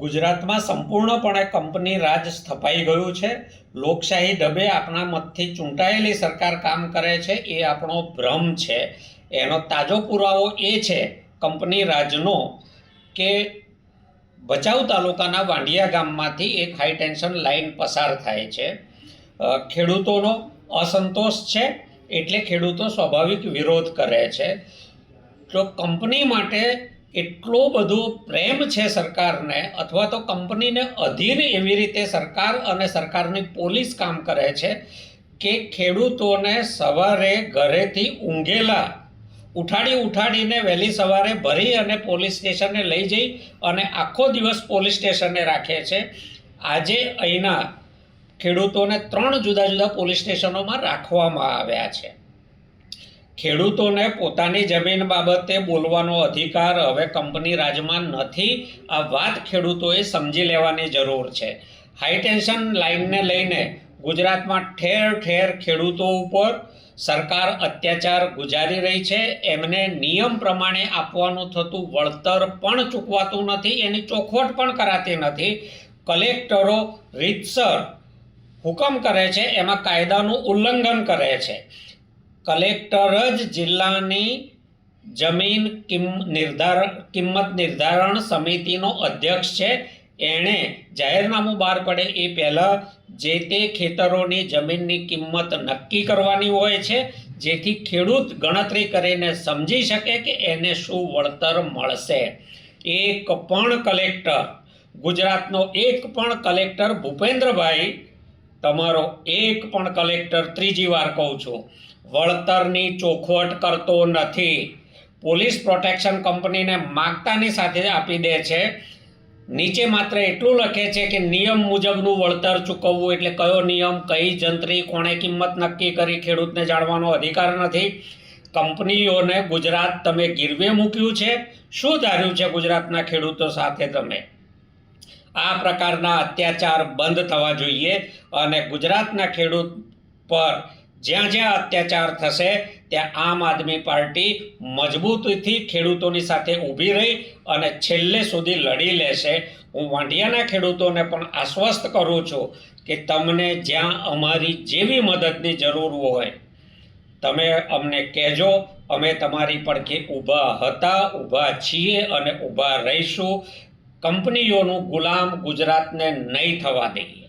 ગુજરાતમાં સંપૂર્ણપણે કંપની રાજ સ્થપાઈ ગયું છે। લોકશાહી ઢબે આપણા મતથી ચૂંટાયેલી સરકાર કામ કરે છે એ આપણો ભ્રમ છે। એનો તાજો પુરાવો એ છે કંપની રાજનો કે ભચાઉ તાલુકાના વાંઢિયા ગામમાંથી એક હાઈ ટેન્શન લાઇન પસાર થાય છે। ખેડૂતોનો અસંતોષ છે એટલે ખેડૂતો સ્વાભાવિક વિરોધ કરે છે। તો કંપની માટે એટલો બધો પ્રેમ છે સરકારને, અથવા તો કંપનીને અધીન એવી રીતે સરકાર અને સરકારની પોલીસ કામ કરે છે કે ખેડૂતોને સવારે ઘરેથી ઊંઘેલા ઉઠાડીને વહેલી સવારે ભરી અને પોલીસ સ્ટેશને લઈ જઈ અને આખો દિવસ પોલીસ સ્ટેશને રાખે છે। આજે અહીંના ખેડૂતોને 3 જુદા જુદા પોલીસ સ્ટેશનોમાં રાખવામાં આવ્યા છે। ખેડૂતોને પોતાની જમીન બાબતે બોલવાનો અધિકાર હવે કંપની રાજમાં નથી। આ વાત ખેડૂતોએ સમજી લેવાની જરૂર છે। હાઈ ટેન્શન લાઇનને લઈને ગુજરાતમાં ઠેર ઠેર ખેડૂતો ઉપર સરકાર અત્યાચાર ગુજારી રહી છે। એમને નિયમ પ્રમાણે આપવાનું થતું વળતર પણ ચૂકવાતું નથી, એની ચોખવટ પણ કરાતી નથી। કલેક્ટરો રીતસર હુકમ કરે છે, એમાં કાયદાનું ઉલ્લંઘન કરે છે। કલેક્ટર જ જિલ્લાની જમીન કિંમત નિર્ધારણ સમિતિનો અધ્યક્ષ છે। એણે જાહેરનામું બહાર પડે એ પહેલાં જે તે ખેતરોની જમીનની કિંમત નક્કી કરવાની હોય છે, જેથી ખેડૂત ગણતરી કરીને સમજી શકે કે એને શું વળતર મળશે। એક પણ કલેક્ટર, ગુજરાતનો એક પણ કલેક્ટર, ભૂપેન્દ્રભાઈ તમારો એક પણ કલેક્ટર, ત્રીજી વાર કહું છું, વળતરની ચોખવટ કરતો નથી। પોલીસ પ્રોટેક્શન કંપનીને માગતાની સાથે આપી દે છે। નીચે માત્ર એટલું લખે છે કે નિયમ મુજબનું વળતર ચૂકવવું, એટલે કયો નિયમ, કઈ જંત્રી, કોણે કિંમત નક્કી કરી, ખેડૂતને જાણવાનો અધિકાર નથી। કંપનીઓને ગુજરાત તમે ગીરવે મૂક્યું છે। શું ધાર્યું છે ગુજરાતના ખેડૂતો સાથે તમે? આ પ્રકારના અત્યાચાર બંધ થવા જોઈએ અને ગુજરાતના ખેડૂત પર જ્યાં જ્યાં અત્યાચાર થશે ત્યાં આમ આદમી પાર્ટી મજબૂતીથી ખેડૂતોની સાથે ઊભી રહી અને છેલ્લે સુધી લડી લેશે। હું વાંઢિયાના ખેડૂતોને પણ આશ્વસ્ત કરું છું કે તમને જ્યાં અમારી જેવી મદદની જરૂર હોય તમે અમને કહેજો। અમે તમારી પડખે ઊભા હતા, ઊભા છીએ અને ઊભા રહીશું। કંપનીઓનું ગુલામ ગુજરાતને નહીં થવા દઈએ।